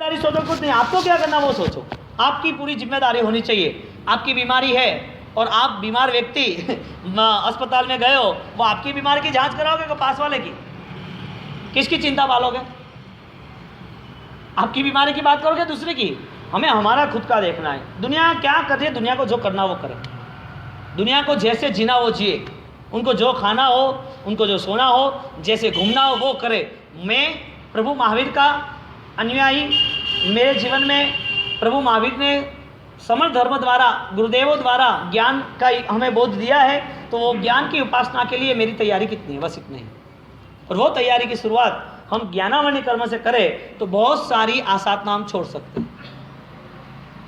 जिम्मेदारी सोचो कुछ नहीं, आपको क्या करना वो सोचो। आपकी पूरी जिम्मेदारी होनी चाहिए। आपकी बीमारी है और आप बीमार व्यक्ति अस्पताल में गए हो, वो आपकी बीमारी की जांच कराओगे कि पास वाले की? किसकी चिंता पालोगे? आपकी बीमारी की बात करोगे दूसरे की? हमें हमारा खुद का देखना है। दुनिया क्या कर रही है, दुनिया को जो करना वो करे, दुनिया को जैसे जीना वो जिए, उनको जो खाना हो, उनको जो सोना हो, जैसे घूमना हो वो करे। मैं प्रभु महावीर का अनुयायी, मेरे जीवन में प्रभु महावीर ने समर्थ धर्म द्वारा, गुरुदेवों द्वारा ज्ञान का हमें बोध दिया है, तो वो ज्ञान की उपासना के लिए मेरी तैयारी कितनी है, बस इतनी है। और वो तैयारी की शुरुआत हम ज्ञानावरणी कर्म से करें तो बहुत सारी आसाधना हम छोड़ सकते हैं।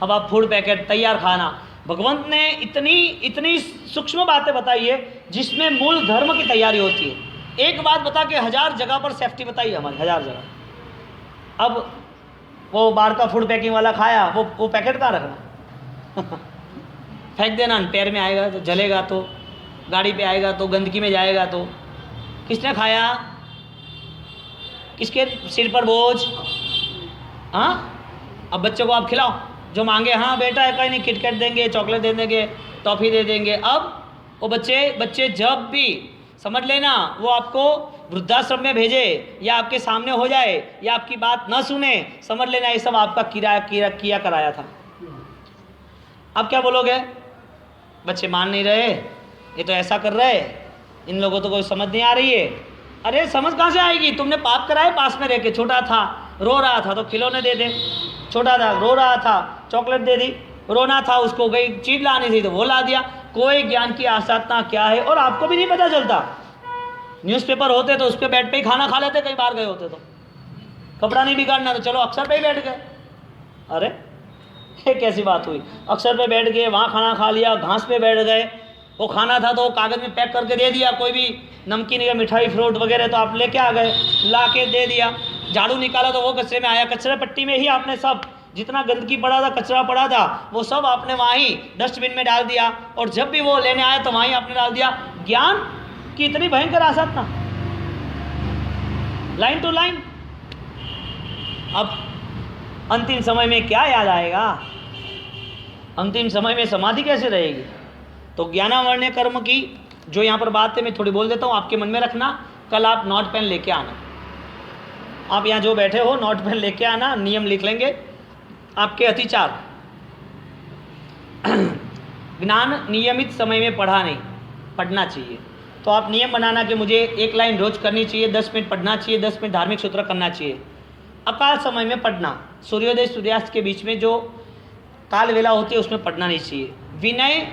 अब आप फूड पैकेट, तैयार खाना, भगवंत ने इतनी सूक्ष्म बातें बताई है जिसमें मूल धर्म की तैयारी होती है। एक बात बता के 1000 जगह पर सेफ्टी बताई है हमारी, 1000 जगह। अब वो बाहर का फूड पैकिंग वाला खाया, वो पैकेट कहाँ रखना फेंक देना, पैर में आएगा तो जलेगा, तो गाड़ी पे आएगा तो गंदगी में जाएगा, तो किसने खाया? किसके सिर पर बोझ? हाँ, अब बच्चों को आप खिलाओ, जो मांगे, हाँ बेटा है कहीं नहीं, किटकैट देंगे, चॉकलेट दे देंगे, टॉफ़ी दे देंगे। अब वो बच्चे जब भी समझ लेना वो आपको वृद्धाश्रम में भेजे या आपके सामने हो जाए या आपकी बात न सुने, समझ लेना ये सब आपका किया कराया था। अब क्या बोलोगे? बच्चे मान नहीं रहे, ये तो ऐसा कर रहे, इन लोगों तो कोई समझ नहीं आ रही है। अरे समझ कहाँ से आएगी? तुमने पाप कराए पास में रह के। छोटा था रो रहा था तो खिलौने दे दे, छोटा था रो रहा था चॉकलेट दे दी, रोना था उसको गई चीज लानी थी तो वो ला दिया। कोई ज्ञान की आसाधना क्या है और आपको भी नहीं पता चलता। न्यूज़पेपर होते तो उस पर बेड पे ही खाना खा लेते, कई बार गए होते तो। कपड़ा नहीं बिगाड़ना तो चलो अक्सर पे ही बैठ गए। अरे ये कैसी बात हुई? अक्सर पे बैठ गए, वहाँ खाना खा लिया, घास पे बैठ गए, वो खाना था तो वो कागज़ में पैक करके दे दिया, कोई भी नमकीन या मिठाई फ्रूट वगैरह तो आप लेके आ गए, ला के दे दिया। झाड़ू निकाला तो वो कचरे में आया, कचरे पट्टी में ही आपने सब जितना गंदगी पड़ा था, कचरा पड़ा था, वो सब आपने वहीं डस्टबिन में डाल दिया, और जब भी वो लेने आया तो वहीं आपने डाल दिया। ज्ञान की इतनी भयंकर आसाधना, लाइन टू लाइन। अब अंतिम समय में क्या याद आएगा? अंतिम समय में समाधि कैसे रहेगी? तो ज्ञानावरण्य कर्म की जो यहाँ पर बात है मैं थोड़ी बोल देता हूँ, आपके मन में रखना। कल आप नोट पेन लेके आना, आप यहाँ जो बैठे हो नोट पेन लेके आना, नियम लिख लेंगे आपके अतिचार। ज्ञान नियमित समय में पढ़ना चाहिए। तो आप नियम बनाना कि मुझे 1 लाइन रोज करनी चाहिए, 10 मिनट पढ़ना चाहिए, 10 मिनट धार्मिक सूत्र करना चाहिए। अकाल समय में पढ़ना, सूर्योदय सूर्यास्त के बीच में जो काल वेला होती है उसमें पढ़ना नहीं चाहिए। विनय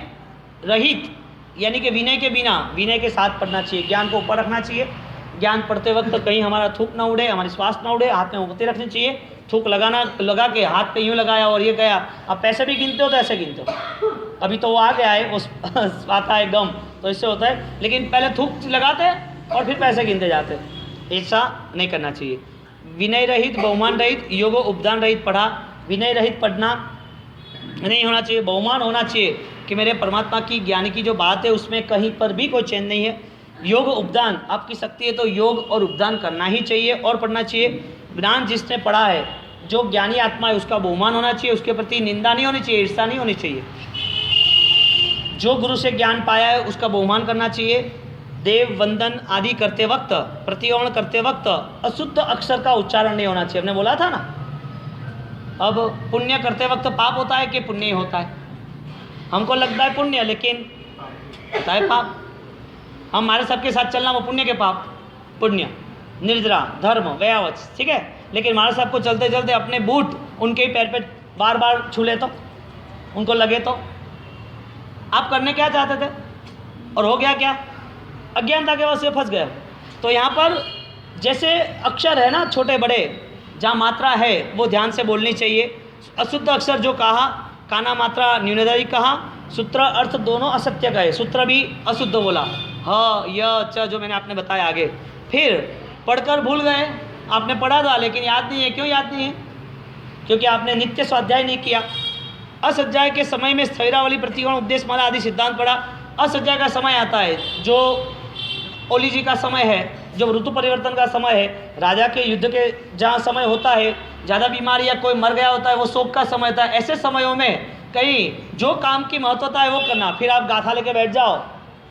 रहित यानी कि विनय के बिना, विनय के साथ पढ़ना चाहिए। ज्ञान को ऊपर रखना चाहिए। ज्ञान पढ़ते वक्त कहीं हमारा थूक ना उड़े, हमारी श्वास ना उड़े, हाथ में उंगली रखनी चाहिए। थूक लगा के हाथ पे यूँ लगाया और ये गया। आप पैसे भी गिनते हो तो ऐसे गिनते हो, अभी तो वो आ गया है, उस आता है गम, तो इससे होता है। लेकिन पहले थूक लगाते और फिर पैसे गिनते जाते, ऐसा नहीं करना चाहिए। विनय रहित, बहुमान रहित, योग उपदान रहित पढ़ा। विनय रहित पढ़ना नहीं होना चाहिए, बहुमान होना चाहिए कि मेरे परमात्मा की ज्ञान की जो बात है उसमें कहीं पर भी कोई चैन नहीं है। योग उपदान, आपकी शक्ति है तो योग और उपदान करना ही चाहिए और पढ़ना चाहिए। ज्ञान जिसने पढ़ा है, जो ज्ञानी आत्मा है, उसका बहुमान होना चाहिए, उसके प्रति निंदा नहीं होनी चाहिए, ईर्ष्या नहीं होनी चाहिए। जो गुरु से ज्ञान पाया है उसका बहुमान करना चाहिए। देव वंदन आदि करते वक्त, प्रतिवर्ण करते वक्त अशुद्ध अक्षर का उच्चारण नहीं होना चाहिए। हमने बोला था ना। अब पुण्य करते वक्त पाप होता है कि पुण्य ही होता है? हमको लगता है पुण्य, लेकिन होता है पाप। हमारे सबके साथ चलना वो पुण्य के पाप, पुण्य, निर्जरा, धर्म, व्यावच, ठीक है। लेकिन हमारे सबको चलते चलते अपने बूट उनके ही पैर पे बार बार छू ले तो, उनको लगे तो। आप करने क्या चाहते थे और हो गया क्या? अज्ञानता के वजह से फंस गए। तो यहाँ पर जैसे अक्षर है ना, छोटे बड़े, जहाँ मात्रा है वो ध्यान से बोलनी चाहिए। अशुद्ध अक्षर जो कहा, काना मात्रा न्यूनदारी कहा, सूत्र अर्थ दोनों असत्य कहे, सूत्र भी अशुद्ध बोला, ह य च जो मैंने आपने बताया आगे। फिर पढ़कर भूल गए, आपने पढ़ा था लेकिन याद नहीं है। क्यों याद नहीं है? क्योंकि आपने नित्य स्वाध्याय नहीं किया। असज्जाय के समय में स्थैरावली, प्रतिगुण, उपदेश माला आदि सिद्धांत पढ़ा। असज्जाय का समय आता है जो ओली जी का समय है, जो ऋतु परिवर्तन का समय है, राजा के युद्ध के जहाँ समय होता है, ज़्यादा बीमारी या कोई मर गया होता है, वो शोक का समय होता है, ऐसे समयों में कहीं जो काम की महत्वता है वो करना। फिर आप गाथा लेके बैठ जाओ,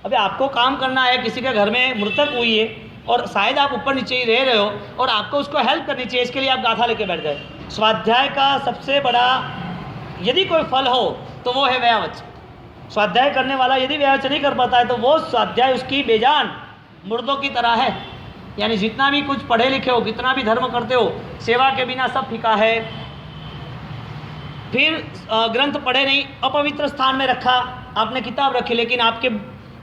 अबे आपको काम करना है, किसी के घर में मृतक हुई है और शायद आप ऊपर नीचे ही रह रहे हो और आपको उसको हेल्प करनी चाहिए, इसके लिए आप गाथा लेके बैठ गए। स्वाध्याय का सबसे बड़ा यदि कोई फल हो तो वो है व्यावच। स्वाध्याय करने वाला यदि व्यावच नहीं कर पाता है तो वो स्वाध्याय उसकी बेजान मुर्दों की तरह है। यानी जितना भी कुछ पढ़े लिखे हो, कितना भी धर्म करते हो, सेवा के बिना सब फीका है। फिर ग्रंथ पढ़े नहीं, अपवित्र स्थान में रखा, आपने किताब रखी लेकिन आपके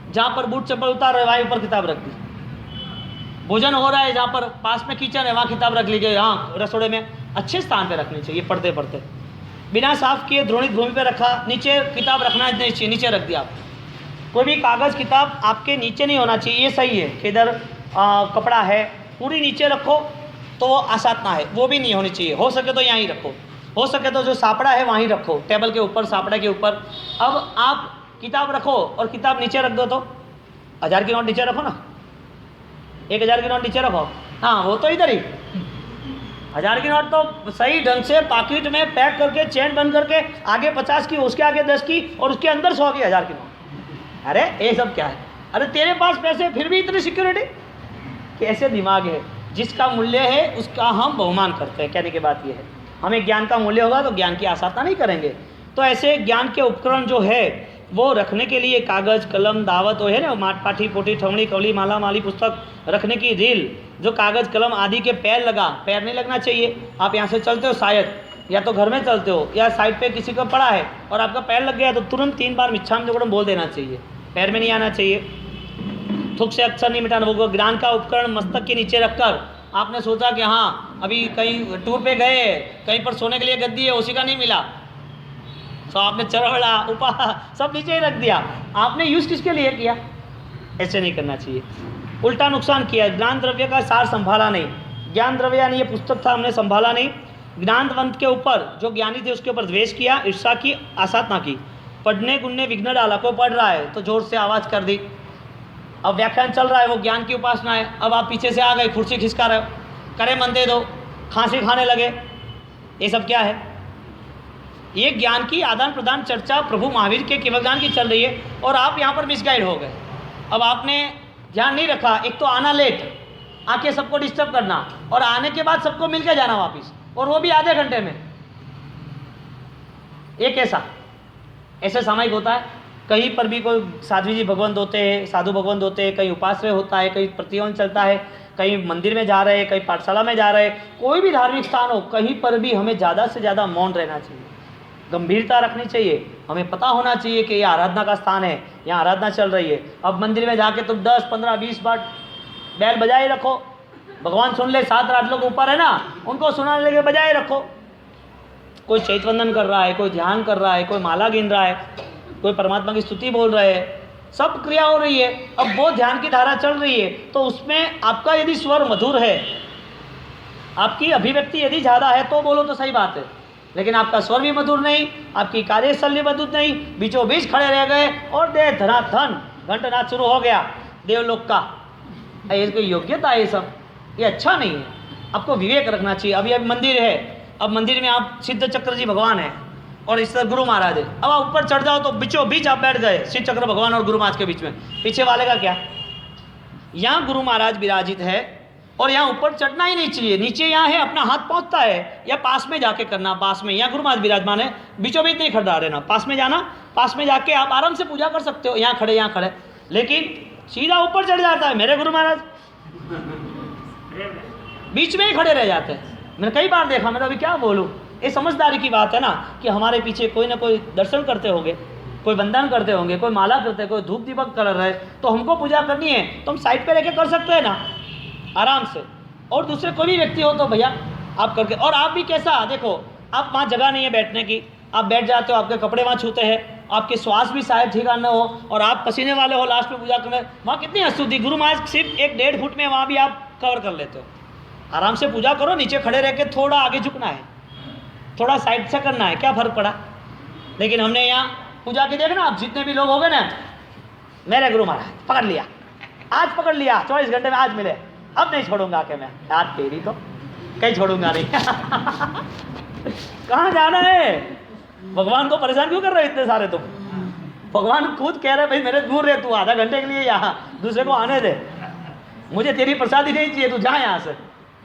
जहाँ पर बूट चप्पल उतार रहे वहाँ ऊपर किताब रख दी। भोजन हो रहा है जहाँ पर पास में किचन है वहाँ किताब रख लीजिए, यहाँ रसोड़े में अच्छे स्थान पे रखनी चाहिए पढ़ते पढ़ते। बिना साफ किए ध्रोणित भूमि पे रखा, नीचे किताब रखना नहीं चाहिए, नीचे रख दिया आप। कोई भी कागज़ किताब आपके नीचे नहीं होना चाहिए, ये सही है कि इधर कपड़ा है पूरी नीचे रखो तो वो आसातना है, वो भी नहीं होनी चाहिए। हो सके तो यहाँ ही रखो, हो सके तो जो सापड़ा है वहीं रखो, टेबल के ऊपर, सापड़े के ऊपर। अब आप किताब रखो और किताब नीचे रख दो तो 1000 की नोट नीचे रखो ना, 1000 की नोट नीचे रखो, हाँ वो तो इधर ही। 1000 की नोट तो सही ढंग से पॉकेट में पैक करके चेन बंद करके आगे 50 की, उसके आगे 10 की और उसके अंदर 100 की 1000 की नोट। अरे ये सब क्या है? अरे तेरे पास पैसे फिर भी इतनी सिक्योरिटी, कैसे दिमाग है? जिसका मूल्य है उसका हम बहुमान करते हैं। कहने की बात यह है, हमें ज्ञान का मूल्य होगा तो ज्ञान की आसाता नहीं करेंगे। तो ऐसे ज्ञान के उपकरण जो है वो रखने के लिए कागज़ कलम दावत वो है ना, माट पाठी पोटी ठवड़ी कवली माला माली पुस्तक रखने की रील, जो कागज़ कलम आदि के पैर लगा, पैर नहीं लगना चाहिए। आप यहाँ से चलते हो शायद, या तो घर में चलते हो या साइड पे किसी का पड़ा है और आपका पैर लग गया तो तुरंत 3 बार मिच्छाम दुक्कड़म बोल देना चाहिए, पैर में नहीं आना चाहिए। थूक से अक्षर नहीं मिटाना। वो ज्ञान का उपकरण मस्तक के नीचे रखकर आपने सोचा कि हाँ अभी कहीं टूर पे गए, कहीं पर सोने के लिए गद्दी है, उसी का नहीं मिला तो आपने चरवड़ा उपा सब नीचे ही रख दिया। आपने यूज़ किसके लिए किया? ऐसे नहीं करना चाहिए, उल्टा नुकसान किया। ज्ञान द्रव्य का सार संभाला नहीं, ज्ञान द्रव्य यानी ये पुस्तक था हमने संभाला नहीं। ज्ञानवंत के ऊपर जो ज्ञानी थे उसके ऊपर द्वेष किया, ईर्षा की, आसाधना की, पढ़ने गुनने विघ्न डाला। को पढ़ रहा है तो जोर से आवाज़ कर दी, अब व्याख्यान चल रहा है, वो ज्ञान की उपासना है, अब आप पीछे से आ गए, कुर्सी खिसका रहे हो, करे मन दे दो, खांसी खाने लगे, ये सब क्या है? ये ज्ञान की आदान प्रदान चर्चा प्रभु महावीर के केवल ज्ञान की चल रही है और आप यहाँ पर मिसगाइड हो गए। अब आपने ध्यान नहीं रखा, एक तो आना लेट, आके सबको डिस्टर्ब करना और आने के बाद सबको मिल के जाना वापिस, और वो भी आधे घंटे में। ये कैसा? ऐसे सामयिक होता है। कहीं पर भी कोई साध्वी जी भगवंत होते हैं, साधु भगवंत होते हैं, कहीं उपाश्रय होता है, कहीं प्रतिवन चलता है, कहीं मंदिर में जा रहे हैं, कहीं पाठशाला में जा रहे हैं, कोई भी धार्मिक स्थान हो, कहीं पर भी हमें ज़्यादा से ज़्यादा मौन रहना चाहिए, गंभीरता रखनी चाहिए। हमें पता होना चाहिए कि ये आराधना का स्थान है, यहाँ आराधना चल रही है। अब मंदिर में जाके तुम 10, 15, 20 बार बैल बजाए रखो, भगवान सुन ले, 7-8 लोग ऊपर है ना, उनको सुनाने लगे बजाए रखो। कोई चैतवंदन कर रहा है, कोई ध्यान कर रहा है, कोई माला गिन रहा है, कोई परमात्मा की स्तुति बोल रहे हैं, सब क्रिया हो रही है। अब वो ध्यान की धारा चल रही है तो उसमें आपका यदि स्वर मधुर है, आपकी अभिव्यक्ति यदि ज़्यादा है तो बोलो तो सही बात है, लेकिन आपका स्वर भी मधुर नहीं, आपकी कार्यशैली मधुर नहीं, बीचों बीच खड़े रह गए और दे धनाधन घंटनाद शुरू हो गया देवलोक का। ये कोई योग्यता है? ये सब ये अच्छा नहीं है। आपको विवेक रखना चाहिए। अभी मंदिर है, अब मंदिर में आप सिद्ध चक्र जी भगवान है और इस तरह गुरु महाराज है, अब आप ऊपर चढ़ जाओ तो बीचों बीच आप बैठ गए सिद्ध चक्र भगवान और गुरु महाराज के बीच में, पीछे वाले का क्या? यहाँ गुरु महाराज विराजित है और यहाँ ऊपर चढ़ना ही नहीं चाहिए, नीचे यहाँ है, अपना हाथ पहुँचता है या पास में जाके करना, पास में। यहाँ गुरु महाराज विराजमान है, बीचों बीच नहीं खड़ा रहना, पास में जाना, पास में जाके आप आराम से पूजा कर सकते हो, यहाँ खड़े यहाँ खड़े। लेकिन सीधा ऊपर चढ़ जाता है मेरे गुरु महाराज, बीच में ही खड़े रह जाते हैं। मैंने कई बार देखा, मैं तो अभी क्या बोलूँ। ये समझदारी की बात है ना कि हमारे पीछे कोई ना कोई दर्शन करते होंगे, कोई वंदन करते होंगे, कोई माला करते, कोई धूप दीपक कर रहे, तो हमको पूजा करनी है तो हम साइड पे लेके कर सकते हैं ना आराम से। और दूसरे कोई भी व्यक्ति हो तो भैया आप करके, और आप भी कैसा देखो, आप वहाँ जगह नहीं है बैठने की, आप बैठ जाते हो, आपके कपड़े वहाँ छूते हैं, आपके श्वास भी शायद ठीक न हो और आप पसीने वाले हो, लास्ट में पूजा करने वहाँ कितनी अशुद्धि। गुरु महाराज सिर्फ 1-1.5 फुट में वहाँ भी आप कवर कर लेते हो। आराम से पूजा करो, नीचे खड़े रह के थोड़ा आगे झुकना है, थोड़ा साइड से करना है, क्या फ़र्क पड़ा। लेकिन हमने यहाँ पूजा के देखना, आप जितने भी लोग हो गए ना, मेरे गुरु महाराज पकड़ लिया, आज पकड़ लिया, 24 घंटे में आज मिले, अब नहीं छोड़ूंगा कि मैं। यार तेरी तो कहीं छोड़ूंगा नहीं। कहाँ जाना है? भगवान को परेशान क्यों कर रहे हो इतने सारे तुम? भगवान खुद कह रहे भाई मेरे दूर रहे तू, आधा घंटे के लिए यहाँ दूसरे को आने दे, मुझे तेरी प्रसादी नहीं चाहिए, तू जा यहाँ से।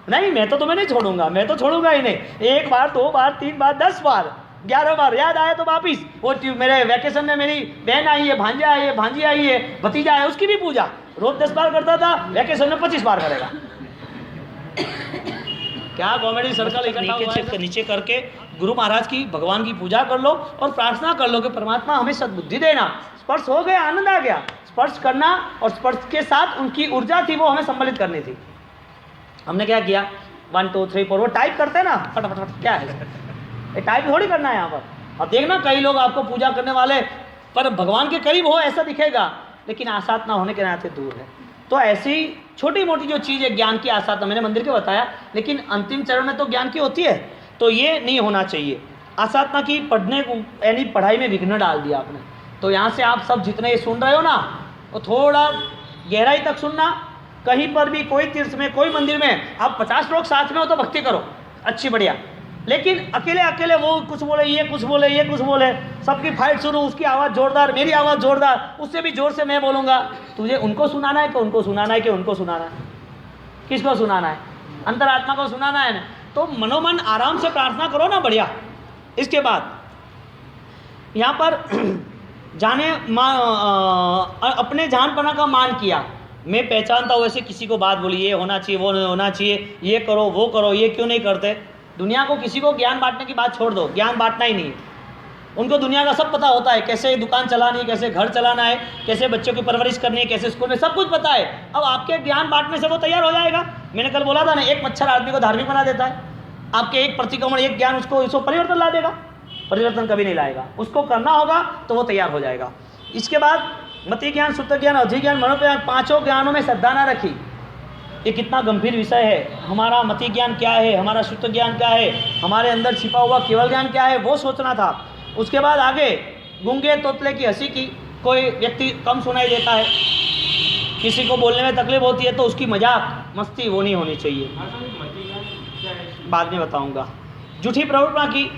नहीं, मैं तो तुम्हें नहीं छोड़ूंगा, मैं तो छोड़ूंगा ही नहीं। 1 बार 2 बार 3 बार 10 बार 11 बार याद आया तो वापिस। वो मेरे वैकेशन में मेरी बहन आई है, भांजा आई है, भांजी आई है, भतीजा है, उसकी भी पूजा रोज 10 बार करता था, वैकेशन में 25 बार करेगा। क्या कॉमेडी सर्कल इकट्ठा हुआ है। नीचे करके गुरु महाराज की, भगवान की पूजा कर लो और प्रार्थना कर लो कि परमात्मा हमें सद्बुद्धि देना। स्पर्श हो गया, आनंद आ गया। स्पर्श करना और स्पर्श के साथ उनकी ऊर्जा थी वो हमें सम्मिलित करनी थी। हमने क्या किया? 1 2 3 4 वो टाइप करते हैं ना, फटाफट। क्या है ये? टाइप थोड़ी करना है यहाँ पर। और देखना कई लोग आपको पूजा करने वाले पर भगवान के करीब हो ऐसा दिखेगा, लेकिन आसाधना होने के नाते दूर है। तो ऐसी छोटी मोटी जो चीज़ है ज्ञान की आसाधना, मैंने मंदिर के बताया, लेकिन अंतिम चरण में तो ज्ञान की होती है, तो ये नहीं होना चाहिए। आसाधना की पढ़ने को यानी पढ़ाई में विघ्न डाल दिया आपने। तो यहाँ से आप सब जितने ये सुन रहे हो ना, वो थोड़ा गहराई तक सुनना। कहीं पर भी कोई तीर्थ में, कोई मंदिर में आप 50 लोग साथ में हो तो भक्ति करो, अच्छी बढ़िया। लेकिन अकेले अकेले वो कुछ बोले, ये कुछ बोले, ये कुछ बोले, सबकी फाइट शुरू, उसकी आवाज़ जोरदार, मेरी आवाज़ जोरदार, उससे भी जोर से मैं बोलूँगा। तुझे उनको सुनाना है कि उनको सुनाना है कि उनको सुनाना है? किसको सुनाना है? अंतरात्मा को सुनाना है ना। तो मनोमन आराम से प्रार्थना करो ना, बढ़िया। इसके बाद यहाँ पर जाने अपने जानपना का मान किया, मैं पहचानता हूँ वैसे किसी को बात बोली, ये होना चाहिए, वो नहीं होना चाहिए, ये करो वो करो, ये क्यों नहीं करते? दुनिया को किसी को ज्ञान बांटने की बात छोड़ दो, ज्ञान बांटना ही नहीं है। उनको दुनिया का सब पता होता है, कैसे दुकान चलानी है, कैसे घर चलाना है, कैसे बच्चों की परवरिश करनी है, कैसे स्कूल में, सब कुछ पता है। अब आपके ज्ञान बांटने से वो तैयार हो जाएगा। मैंने कल बोला था ना, एक मच्छर आदमी को धार्मिक बना देता है। आपके एक प्रतिक्रमण, एक ज्ञान उसको परिवर्तन ला देगा? परिवर्तन कभी नहीं लाएगा। उसको करना होगा तो वो तैयार हो जाएगा। इसके बाद मति ज्ञान, शुद्ध ज्ञान, अवधि ज्ञान, मनोज्ञान, पांचों ज्ञानों में श्रद्धा ना रखी। ये कितना गंभीर विषय है। हमारा मति ज्ञान क्या है, हमारा शुद्ध ज्ञान क्या है, हमारे अंदर छिपा हुआ केवल ज्ञान क्या है, वो सोचना था। उसके बाद आगे गूंगे तोतले की हंसी की, कोई व्यक्ति कम सुनाई देता है, किसी को बोलने में तकलीफ होती है तो उसकी मजाक मस्ती वो नहीं होनी चाहिए, बाद में बताऊंगा। झूठी प्रवृत्ति की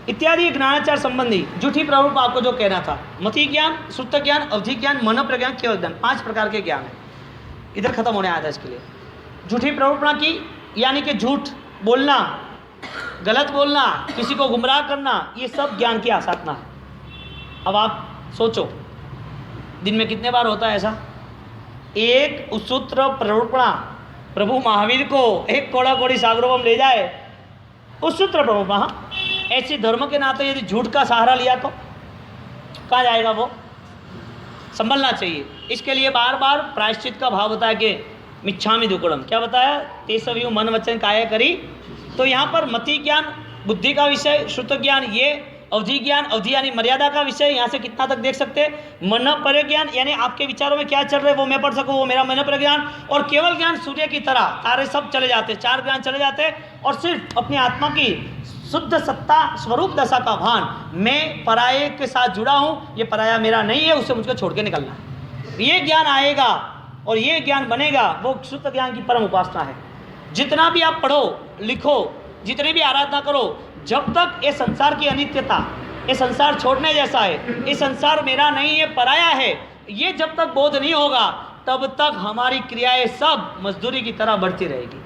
इत्यादि ज्ञानाचार संबंधी झूठी प्रवृत्ति आपको जो कहना था। मति ज्ञान, शुद्ध ज्ञान, अवधि ज्ञान, मन प्रज्ञान, केवल ज्ञान, 5 प्रकार के ज्ञान है। इधर खत्म होने आया था इसके लिए। झूठी प्रवृत्ति की यानी कि झूठ बोलना, गलत बोलना, किसी को गुमराह करना, ये सब ज्ञान की आसाधना है। अब आप सोचो, दिन में कितने बार होता है ऐसा? एक उसूत्र प्रवृत्ति प्रभु महावीर को एक कोड़ा कोड़ी सागरों में ले जाए, उसूत्र प्रवृत्ति। हाँ, ऐसे धर्म के नाते यदि झूठ का सहारा लिया तो कहाँ जाएगा? वो संभलना चाहिए। इसके लिए बार बार प्रायश्चित का भाव बताया कि मिच्छामि दुक्कड़म। क्या बताया? तेसव्यू मन वचन काया करी। तो यहाँ पर मति ज्ञान बुद्धि का विषय, शुद्ध ज्ञान ये, अवधि ज्ञान, अवधि यानी मर्यादा का विषय, यहाँ से कितना तक देख सकते हैं। मन पर ज्ञान यानी आपके विचारों में क्या चल रहा है वो मैं पढ़ सकूँ, वो मेरा मन पर ज्ञान। और केवल ज्ञान सूर्य की तरह, तारे सब चले जाते, 4 ज्ञान चले जाते, और सिर्फ अपनी आत्मा की शुद्ध सत्ता स्वरूप दशा का भान। मैं पराये के साथ जुड़ा हूँ, ये पराया मेरा नहीं है, उसे मुझको छोड़ के निकलना है। ये ज्ञान आएगा और ये ज्ञान बनेगा, वो शुद्ध ज्ञान की परम उपासना है। जितना भी आप पढ़ो लिखो, जितनी भी आराधना करो, जब तक ये संसार की अनित्यता, ये संसार छोड़ने जैसा है, ये संसार मेरा नहीं है, पराया है, ये जब तक बोध नहीं होगा तब तक हमारी क्रियाएं सब मजदूरी की तरह बढ़ती रहेगी।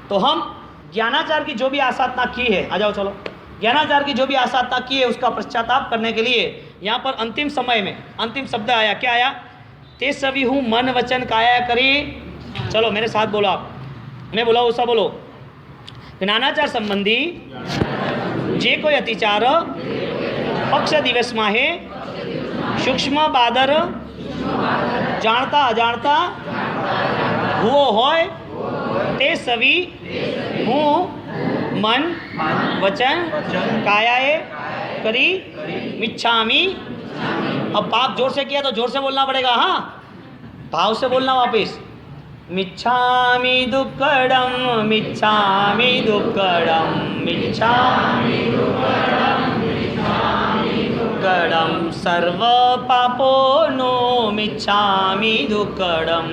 तो हम ज्ञानाचार की जो भी आसाधना की है, आ जाओ चलो, ज्ञानाचार की जो भी आसाधना की है उसका पश्चाताप करने के लिए यहाँ पर अंतिम समय में अंतिम शब्द आया। क्या आया? ते सभी हूँ मन वचन काया करी। चलो मेरे साथ बोलो आप, मैं बोला ऐसा बोलो। ज्ञानाचार संबंधी जे कोई अतिचार पक्ष दिवस माहे सूक्ष्म बादर जानता अजानता हुओ होय ते सभी हूँ मन वचन कायाए करी मिच्छामी। अब पाप जोर से किया तो जोर से बोलना पड़ेगा, हाँ, भाव से बोलना वापिस। मिच्छामि दुक्कडम मिच्छामि दुक्कडम मिच्छामि दुक्कडम सर्व पापो नो मिच्छामि दुक्कडम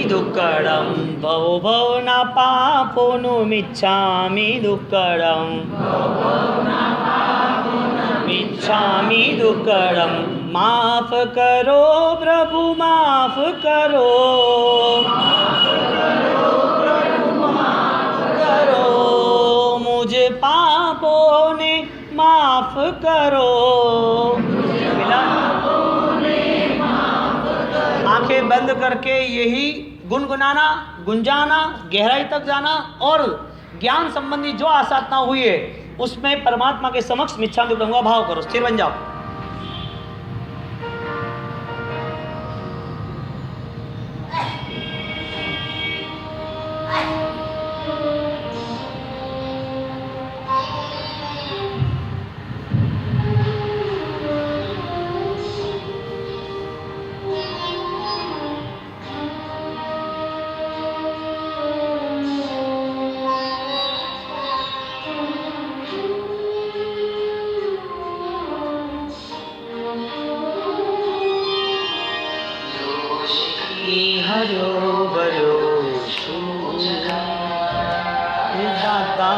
दुक्कडम દુઃખડમ ભવો ભવના પાપોનું મિચ્છામિ દુઃખડમ મિચ્છામિ દુઃખડમ માફ કરો પ્રભુ માફ કરો કરો મુझ પાપોને माफ करो। आंखें बंद करके यही गुनगुनाना, गुंजाना, गहराई तक जाना और ज्ञान संबंधी जो आसाधना हुई है उसमें परमात्मा के समक्ष मिच्छामि दुक्कडम का भाव करो। स्थिर बन जाओ। हरो भरो दाता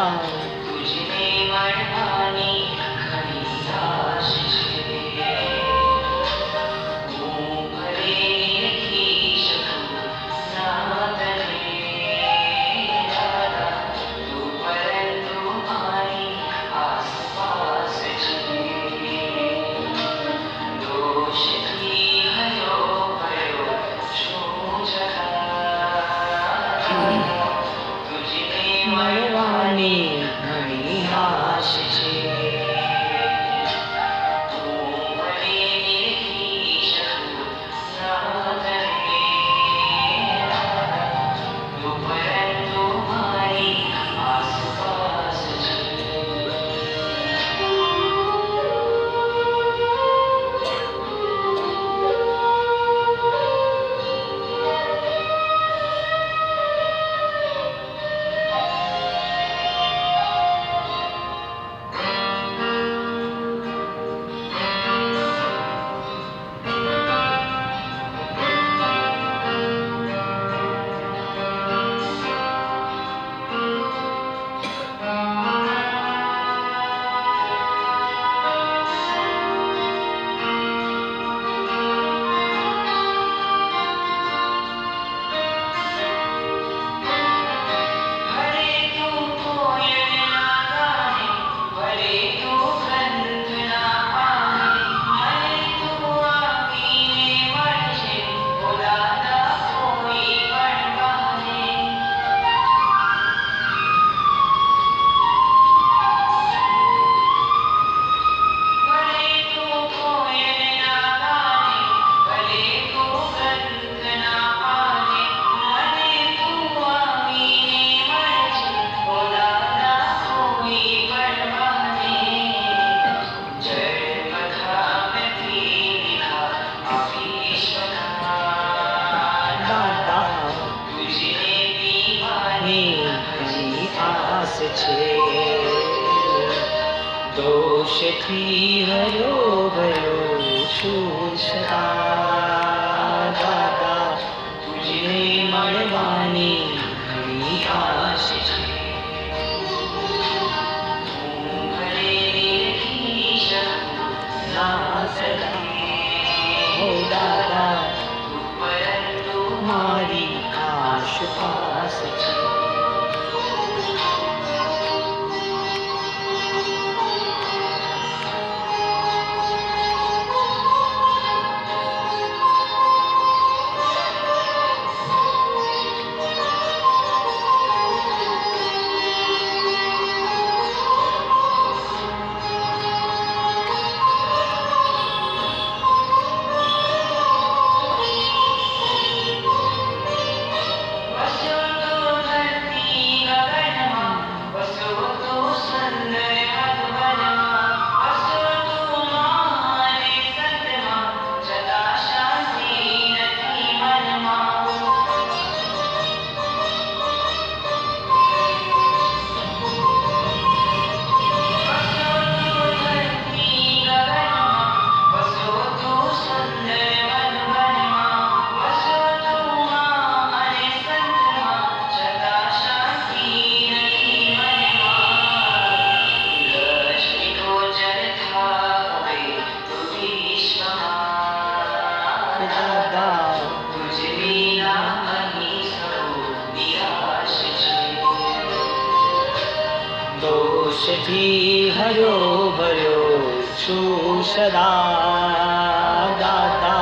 तुझने मरवानी खरीदाश दोषथी हरो भयो शोषता दाता तुझने मरवानी घणी आस छे हो दादा तुम्हारी आश पास छे। थी हरो भरो छु सदा दाता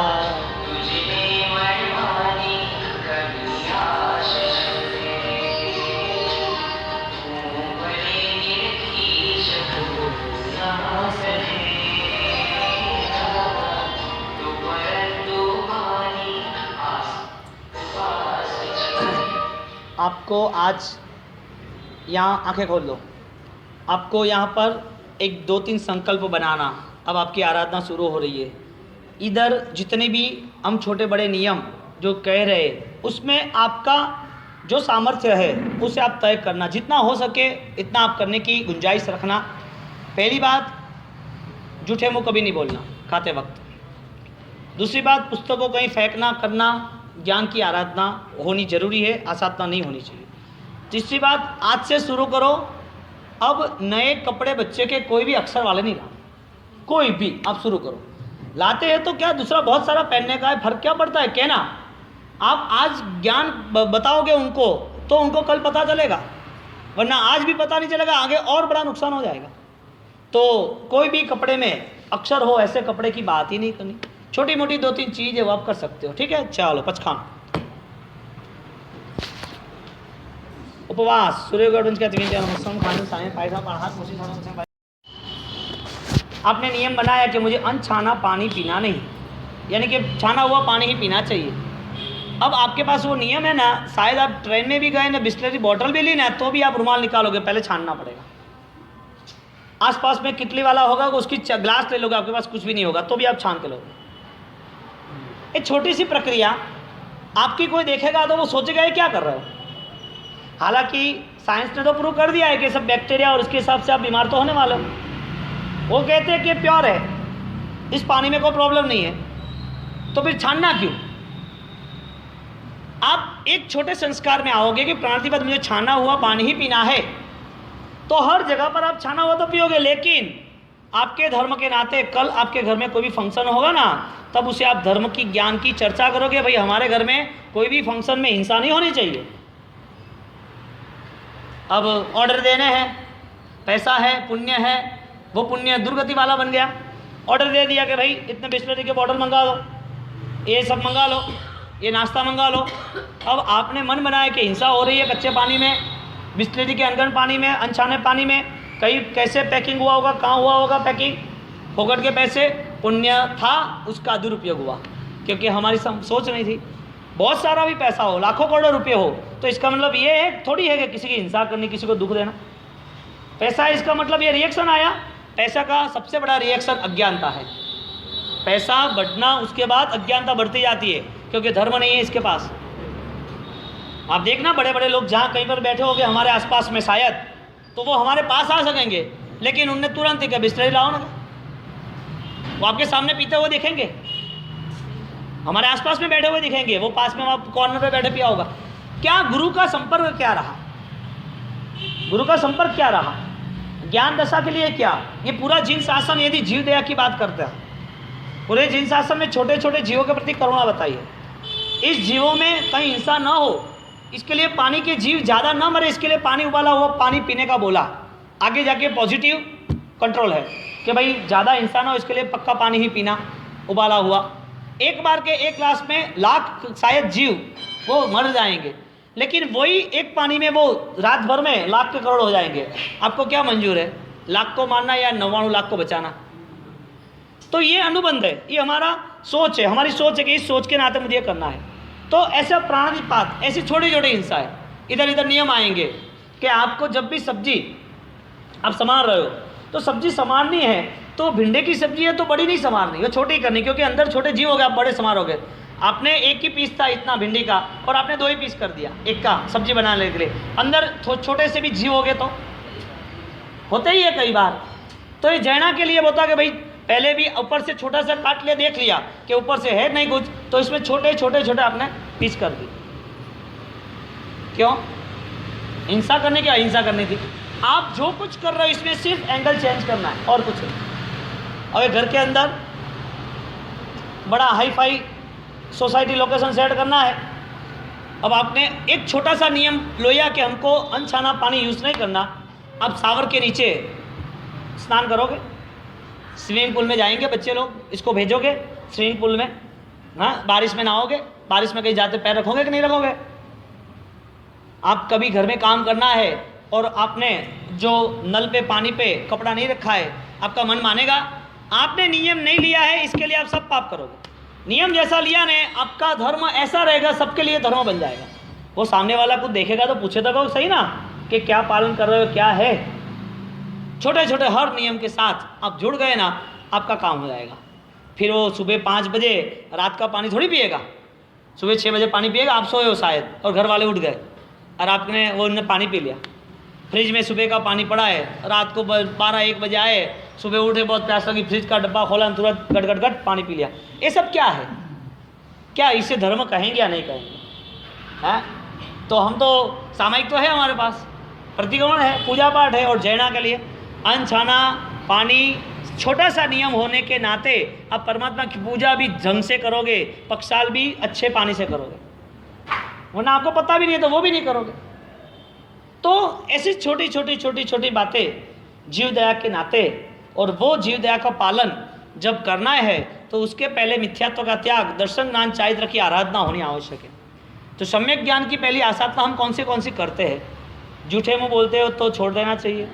आपको आज यहाँ आंखें खोल लो, आपको यहाँ पर एक 2-3 संकल्प बनाना। अब आपकी आराधना शुरू हो रही है। इधर जितने भी हम छोटे बड़े नियम जो कह रहे उसमें आपका जो सामर्थ्य है उसे आप तय करना, जितना हो सके इतना आप करने की गुंजाइश रखना। पहली बात, झूठे मुँह कभी नहीं बोलना खाते वक्त। दूसरी बात, पुस्तकों कहीं फेंकना करना, ज्ञान की आराधना होनी जरूरी है, आसाधना नहीं होनी चाहिए। तीसरी बात, आज से शुरू करो, अब नए कपड़े बच्चे के कोई भी अक्षर वाले नहीं लाना, कोई भी आप शुरू करो। लाते हैं तो क्या, दूसरा बहुत सारा पहनने का है, फर्क क्या पड़ता है कहना। आप आज ज्ञान बताओगे उनको तो उनको कल पता चलेगा, वरना आज भी पता नहीं चलेगा, आगे और बड़ा नुकसान हो जाएगा। तो कोई भी कपड़े में अक्षर हो ऐसे कपड़े की बात ही नहीं करनी। छोटी मोटी 2-3 चीज़ है वो आप कर सकते हो, ठीक है। चलो पचखान उपवास सूर्यगढ़ खाने। आपने नियम बनाया कि मुझे अनछाना पानी पीना नहीं, यानी कि छाना हुआ पानी ही पीना चाहिए। अब आपके पास वो नियम है ना, शायद आप ट्रेन में भी गए ना, बिस्लरी बॉटल भी ली ना, तो भी आप रुमाल निकालोगे, पहले छानना पड़ेगा। आसपास में कितली वाला होगा, उसकी ग्लास ले लोगे, आपके पास कुछ भी नहीं होगा तो भी आप छान के लोगे। एक छोटी सी प्रक्रिया, आपकी कोई देखेगा तो वो सोचेगा ये क्या कर रहे हो। हालांकि साइंस ने तो प्रूव कर दिया है कि सब बैक्टीरिया और उसके हिसाब से आप बीमार तो होने वाले हो। वो कहते हैं कि प्योर है, इस पानी में कोई प्रॉब्लम नहीं है, तो फिर छानना क्यों। आप एक छोटे संस्कार में आओगे कि प्राणातिपद मुझे छाना हुआ पानी ही पीना है, तो हर जगह पर आप छाना हुआ तो पियोगे। लेकिन आपके धर्म के नाते कल आपके घर में कोई भी फंक्शन होगा ना, तब उसे आप धर्म की ज्ञान की चर्चा करोगे, भाई हमारे घर में कोई भी फंक्शन में हिंसा नहीं होनी चाहिए। अब ऑर्डर देने हैं, पैसा है, पुण्य है, वो पुण्य दुर्गति वाला बन गया। ऑर्डर दे दिया कि भाई इतने बिस्लरी के बॉटल मंगा लो, ये सब मंगा लो, ये नाश्ता मंगा लो। अब आपने मन बनाया कि हिंसा हो रही है कच्चे पानी में, बिस्लरी के अनगढ़ पानी में, अनछाने पानी में, कहीं कैसे पैकिंग हुआ होगा, कहाँ हुआ होगा पैकिंग, फोकट के पैसे, पुण्य था उसका दुरुपयोग हुआ क्योंकि हमारी सोच नहीं थी। बहुत सारा भी पैसा हो, लाखों करोड़ों रुपये हो, तो इसका मतलब ये है थोड़ी है कि किसी की हिंसा करनी, किसी को दुख देना। पैसा है, इसका मतलब ये रिएक्शन आया। पैसा का सबसे बड़ा रिएक्शन अज्ञानता है। पैसा बढ़ना, उसके बाद अज्ञानता बढ़ती जाती है क्योंकि धर्म नहीं है इसके पास। आप देखना बड़े बड़े लोग जहाँ कहीं पर बैठे होंगे हमारे आसपास में शायद, तो वो हमारे पास आ सकेंगे, लेकिन उनने तुरंत ही कहा बिस्लरी लाओ ना, वो आपके सामने पीते हुए दिखेंगे, हमारे आसपास में बैठे हुए दिखेंगे, वो पास में वहाँ कॉर्नर पे बैठे पिया होगा। क्या गुरु का संपर्क क्या रहा, गुरु का संपर्क क्या रहा, ज्ञान दशा के लिए क्या। ये पूरा जिन शासन, यदि जीव दया की बात करते हैं, पूरे जिन शासन में छोटे छोटे जीवों के प्रति करुणा बताइए। इस जीवों में कहीं हिंसा न हो, इसके लिए पानी के जीव ज़्यादा न मरे, इसके लिए पानी उबाला हुआ पानी पीने का बोला। आगे जाके पॉजिटिव कंट्रोल है कि भाई ज़्यादा हिंसा ना हो, इसके लिए पक्का पानी ही पीना उबाला हुआ। एक बार के एक ग्लास में लाख शायद जीव वो मर जाएंगे, लेकिन वही एक पानी में वो रात भर में लाख के करोड़ हो जाएंगे। आपको क्या मंजूर है, लाख को मारना या 99 लाख को बचाना। तो ये अनुबंध है, ये हमारा सोच है, हमारी सोच है कि इस सोच के नाते मुझे करना है। तो ऐसा प्राणादिपात, ऐसी छोटी छोटी हिंसा है। इधर इधर नियम आएंगे कि आपको जब भी सब्जी आप संभाल रहे हो तो सब्जी संभालनी है, तो भिंडे की सब्जी है तो बड़ी नहीं संभालनी, वो छोटी करनी, क्योंकि अंदर छोटे जीव हो गए, आप बड़े संभालोगे। आपने एक ही पीस था इतना भिंडी का और आपने 2 ही पीस कर दिया एक का सब्जी बनाने के लिए, अंदर छोटे से भी जीव हो गए तो होते ही है कई बार। तो ये जैना के लिए होता कि भाई पहले भी ऊपर से छोटा सा काट लिया, देख लिया कि ऊपर से है नहीं कुछ, तो इसमें छोटे छोटे छोटे आपने पीस कर दी। क्यों? हिंसा करने की, अहिंसा करनी थी। आप जो कुछ कर रहे हो इसमें सिर्फ एंगल चेंज करना है और कुछ नहीं। और घर के अंदर बड़ा hi fi society location set करना है। अब आपने एक छोटा सा नियम लोया कि हमको अनछाना पानी यूज़ नहीं करना, आप शावर के नीचे स्नान करोगे, स्विमिंग पूल में जाएंगे बच्चे लोग, इसको भेजोगे स्विमिंग पूल में, हाँ, बारिश में नहाओगे, बारिश में कहीं जाते पैर रखोगे कि नहीं रखोगे? आप कभी घर में काम करना है और आपने जो नल पे पानी पे कपड़ा नहीं रखा है, आपका मन मानेगा? आपने नियम नहीं लिया है, इसके लिए आप सब पाप करोगे। नियम जैसा लिया ने, आपका धर्म ऐसा रहेगा, सबके लिए धर्म बन जाएगा। वो सामने वाला कुछ देखेगा तो पूछेगा तो सही ना कि क्या पालन कर रहे हो, क्या है। छोटे छोटे हर नियम के साथ आप जुड़ गए ना, आपका काम हो जाएगा। फिर वो सुबह 5 बजे रात का पानी थोड़ी पिएगा, सुबह 6 बजे पानी पिएगा। आप सोए हो शायद और घर वाले उठ गए और आपने वो उन्होंने पानी पी लिया। फ्रिज में सुबह का पानी पड़ा है, रात को 12-1 बजे आए, सुबह उठे बहुत प्यास लगी, फ्रिज का डब्बा खोला, तुरंत गट गट गट पानी पी लिया। ये सब क्या है? क्या इसे धर्म कहेंगे या नहीं कहेंगे? है तो हम तो सामायिक तो है हमारे पास, प्रतिक्रमण है, पूजा पाठ है, और जैना के लिए अन्न छाना पानी, छोटा सा नियम होने के नाते आप परमात्मा की पूजा भी ढंग से करोगे, पक्षाल भी अच्छे पानी से करोगे, वरना आपको पता भी नहीं है तो वो भी नहीं करोगे। तो ऐसी छोटी छोटी छोटी छोटी बातें जीव दया के नाते, और वो जीव दया का पालन जब करना है तो उसके पहले मिथ्यात्व का त्याग, दर्शन ज्ञान चारित्र की आराधना होनी आवश्यक है। तो सम्यक ज्ञान की पहली आसाधना हम कौन सी करते हैं? झूठे मुँह बोलते हो तो छोड़ देना चाहिए।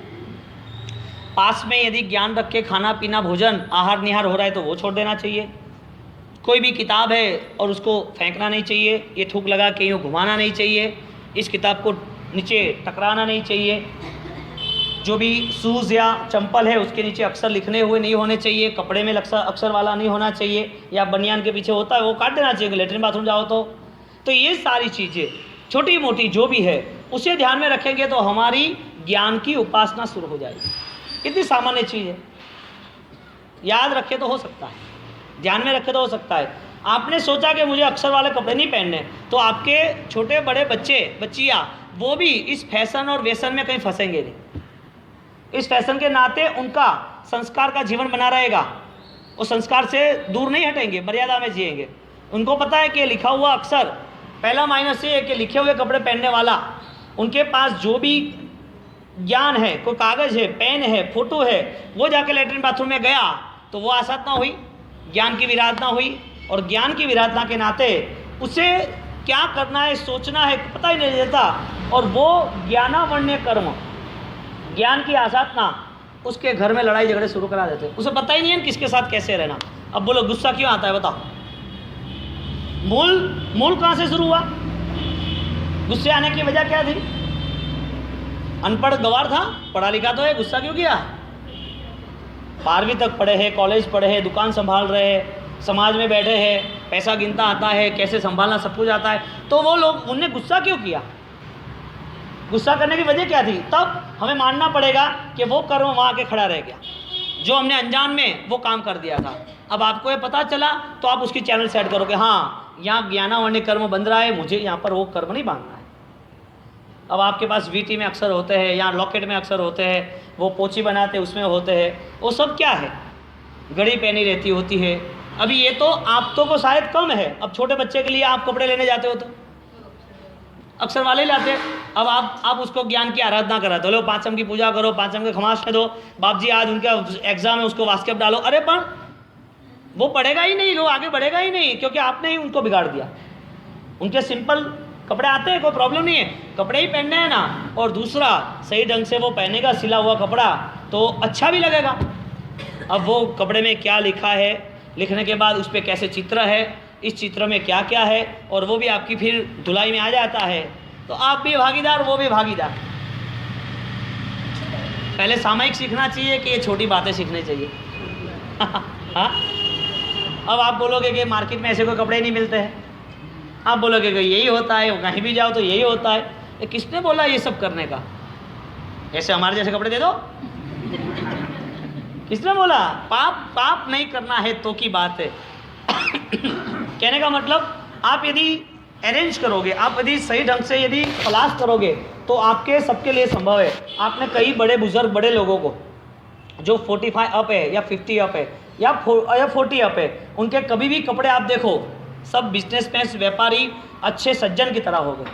पास में यदि ज्ञान रख के खाना पीना भोजन आहार निहार हो रहा है तो वो छोड़ देना चाहिए। कोई भी किताब है और उसको फेंकना नहीं चाहिए, ये थूक लगा के यूँ घुमाना नहीं चाहिए, इस किताब को नीचे टकराना नहीं चाहिए। जो भी शूज़ या चंपल है उसके नीचे अक्षर लिखने हुए नहीं होने चाहिए, कपड़े में अक्षर वाला नहीं होना चाहिए, या बनियान के पीछे होता है वो काट देना चाहिए लेटरिन बाथरूम जाओ तो ये सारी चीज़ें छोटी मोटी जो भी है उसे ध्यान में रखेंगे तो हमारी ज्ञान की उपासना शुरू हो जाएगी। इतनी सामान्य चीज़ है, याद रखे तो हो सकता है, ध्यान में रखे तो हो सकता है। आपने सोचा कि मुझे अक्षर वाले कपड़े नहीं पहनने, तो आपके छोटे बड़े बच्चे बच्चियाँ वो भी इस फैशन और व्यसन में कहीं फंसेंगे नहीं। इस फैशन के नाते उनका संस्कार का जीवन बना रहेगा, वो संस्कार से दूर नहीं हटेंगे, मर्यादा में जिएंगे। उनको पता है कि लिखा हुआ अक्षर, पहला माइनस ये है कि लिखे हुए कपड़े पहनने वाला, उनके पास जो भी ज्ञान है, कोई कागज़ है, पेन है, फोटो है, वो जाके लेटरिन बाथरूम में गया तो वो आसाधना हुई, ज्ञान की विराधना हुई। और ज्ञान की विराधना के नाते उसे क्या करना है, सोचना है, पता ही नहीं रहता। और वो ज्ञानावण्य कर्म, ज्ञान की आसाधना, उसके घर में लड़ाई झगड़े शुरू करा देते। उसे पता ही नहीं है किसके साथ कैसे रहना। अब बोलो गुस्सा क्यों आता है बताओ? मूल कहाँ से शुरू हुआ? गुस्से आने की वजह क्या थी? अनपढ़ गवार था, पढ़ा लिखा तो है, गुस्सा क्यों किया? 12वीं तक पढ़े हैं, कॉलेज पढ़े हैं, दुकान संभाल रहे हैं, समाज में बैठे हैं, पैसा गिनता आता है, कैसे संभालना सब कुछ आता है, तो वो लोग उनने गुस्सा क्यों किया? गुस्सा करने की वजह क्या थी? तब हमें मानना पड़ेगा कि वो कर्म वहाँ के खड़ा रह गया, जो हमने अनजान में वो काम कर दिया था। अब आपको ये पता चला तो आप उसकी चैनल सेट करोगे, हाँ यहाँ ज्ञानावण्य कर्म बन रहा है, मुझे यहाँ पर वो कर्म नहीं बांधना है। अब आपके पास वीटी में अक्षर होते हैं, यहाँ लॉकेट में अक्षर होते हैं, वो पोची बनाते उसमें होते हैं, वो सब क्या है? घड़ी पहनी रहती होती है। अभी ये तो आप तो को शायद कम है, अब छोटे बच्चे के लिए आप कपड़े लेने जाते हो तो अक्षर वाले लाते। अब आप उसको ज्ञान की आराधना कराते हो, लो पाँचम की पूजा करो, पाँचम के खमास में दो, बाप जी आज उनका एग्जाम है उसको वास्केप डालो। अरे पर वो पढ़ेगा ही नहीं, वो आगे बढ़ेगा ही नहीं, क्योंकि आपने ही उनको बिगाड़ दिया। उनके सिंपल कपड़े आते हैं, कोई प्रॉब्लम नहीं है, कपड़े ही पहनने हैं ना। और दूसरा सही ढंग से वो पहनेगा सिला हुआ कपड़ा तो अच्छा भी लगेगा। अब वो कपड़े में क्या लिखा है, लिखने के बाद उस पर कैसे चित्र है, इस चित्र में क्या क्या है, और वो भी आपकी फिर धुलाई में आ जाता है, तो आप भी भागीदार, वो भी भागीदार। पहले सामायिक सीखना चाहिए कि ये छोटी बातें सीखनी चाहिए। हाँ, अब आप बोलोगे कि मार्केट में ऐसे कोई कपड़े नहीं मिलते हैं, आप बोलोगे कि यही होता है, कहीं भी जाओ तो यही होता है। ये किसने बोला ये सब करने का? ऐसे हमारे जैसे कपड़े दे दो, किसने बोला? पाप नहीं करना है तो की बात है। कहने का मतलब आप यदि अरेंज करोगे, आप यदि सही ढंग से यदि तलाश करोगे तो आपके सबके लिए संभव है। आपने कई बड़े बुजुर्ग बड़े लोगों को जो 45 अप है या 50 अप है या 40 अप है, उनके कभी भी कपड़े आप देखो, सब बिजनेसमैन व्यापारी अच्छे सज्जन की तरह हो गए,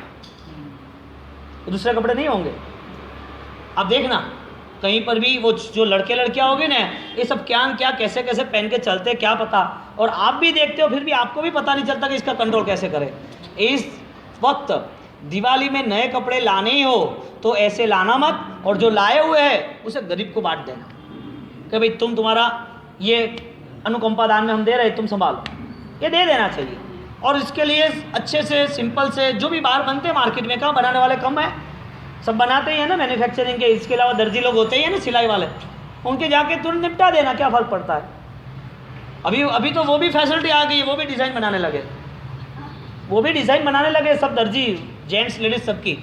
दूसरे कपड़े नहीं होंगे। आप देखना कहीं पर भी वो जो लड़के लड़कियां होगी ना, ये सब क्या क्या कैसे कैसे पहन के चलते क्या पता, और आप भी देखते हो फिर भी आपको भी पता नहीं चलता कि इसका कंट्रोल कैसे करें। इस वक्त दिवाली में नए कपड़े लाने ही हो तो ऐसे लाना मत, और जो लाए हुए हैं उसे गरीब को बांट देना कि भाई तुम्हारा ये अनुकंपा दान में हम दे रहे, तुम संभालो, ये दे देना चाहिए। और इसके लिए अच्छे से सिंपल से जो भी बाहर बनते हैं मार्केट में, कहाँ बनाने वाले कम है, सब बनाते ही है ना मैन्युफैक्चरिंग के। इसके अलावा दर्जी लोग होते ही हैं ना, सिलाई वाले, उनके जाके तुरंत निपटा देना, क्या फ़र्क पड़ता है। अभी तो वो भी फैसिलिटी आ गई, वो भी डिज़ाइन बनाने लगे, सब दर्जी, जेंट्स लेडीज सबकी।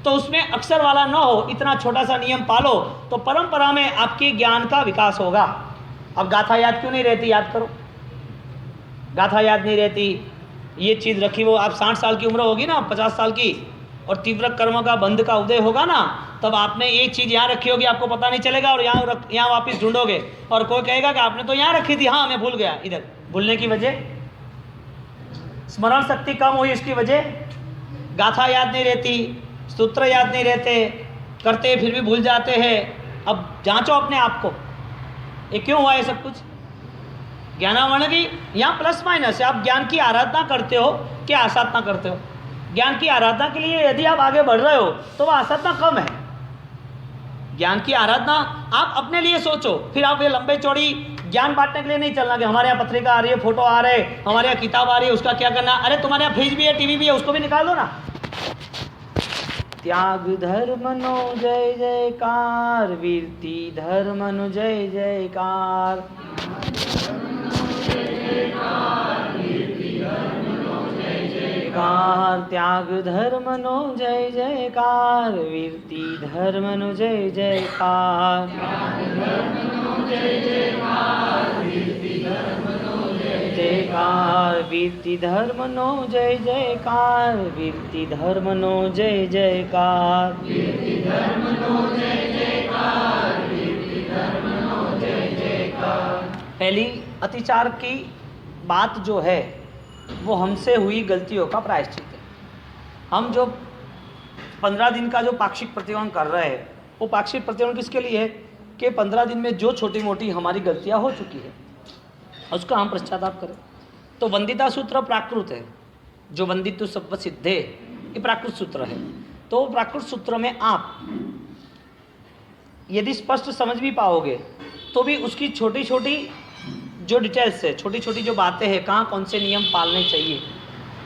तो उसमें अक्सर वाला ना हो, इतना छोटा सा नियम पालो तो परंपरा में आपके ज्ञान का विकास होगा। अब गाथा याद क्यों नहीं रहती, याद करो, गाथा याद नहीं रहती, ये चीज़ रखी वो, आप 60 साल की उम्र होगी ना, 50 साल की, और तीव्र कर्म का बंध का उदय होगा ना, तब आपने एक चीज़ यहाँ रखी होगी, आपको पता नहीं चलेगा, और यहाँ वापस ढूंढोगे और कोई कहेगा कि आपने तो यहाँ रखी थी, हाँ मैं भूल गया। इधर भूलने की वजह स्मरण शक्ति कम हुई, इसकी वजह गाथा याद नहीं रहती, सूत्र याद नहीं रहते, करते फिर भी भूल जाते हैं। अब जांचो अपने आप को, ये क्यों हुआ ये सब कुछ। ज्ञानावरण की यहाँ प्लस माइनस है, आप ज्ञान की आराधना करते हो कि आसाधना करते हो। ज्ञान की आराधना के लिए यदि आप आगे बढ़ रहे हो तो वह आसाधना कम है। ज्ञान की आराधना आप अपने लिए सोचो, फिर आप ये लंबे चौड़ी ज्ञान बांटने के लिए नहीं चलना कि हमारे यहाँ पत्रिका आ रही है, फोटो आ रहे, हमारे यहाँ किताब आ रही है, उसका क्या करना। अरे तुम्हारे यहाँ फ्रिज भी है, टीवी भी है, उसको भी निकाल दो ना। त्याग धर्मनो जय जयकार, वीरती धर्मनो जय जयकार, त्याग धर्मनो जय जयकार, वीरती धर्मनो जय जयकार, जयकार वीरती धर्मनो जय जयकार, वीरती धर्मनो जय जयकार, पहली अतिचार की बात जो है वो हमसे हुई गलतियों का प्रायश्चित है। हम जो 15 दिन का जो पाक्षिक प्रतिक्रमण कर रहे हैं, वो पाक्षिक प्रतिक्रमण किसके लिए है कि 15 दिन में जो छोटी मोटी हमारी गलतियां हो चुकी है उसका हम पश्चाताप करें। तो वंदिता सूत्र प्राकृत है, जो वंदित सब सिद्धे, ये प्राकृत सूत्र है। तो प्राकृत सूत्र में आप यदि स्पष्ट समझ भी पाओगे तो भी उसकी छोटी छोटी जो डिटेल्स है, छोटी छोटी जो बातें हैं, कहाँ कौन से नियम पालने चाहिए,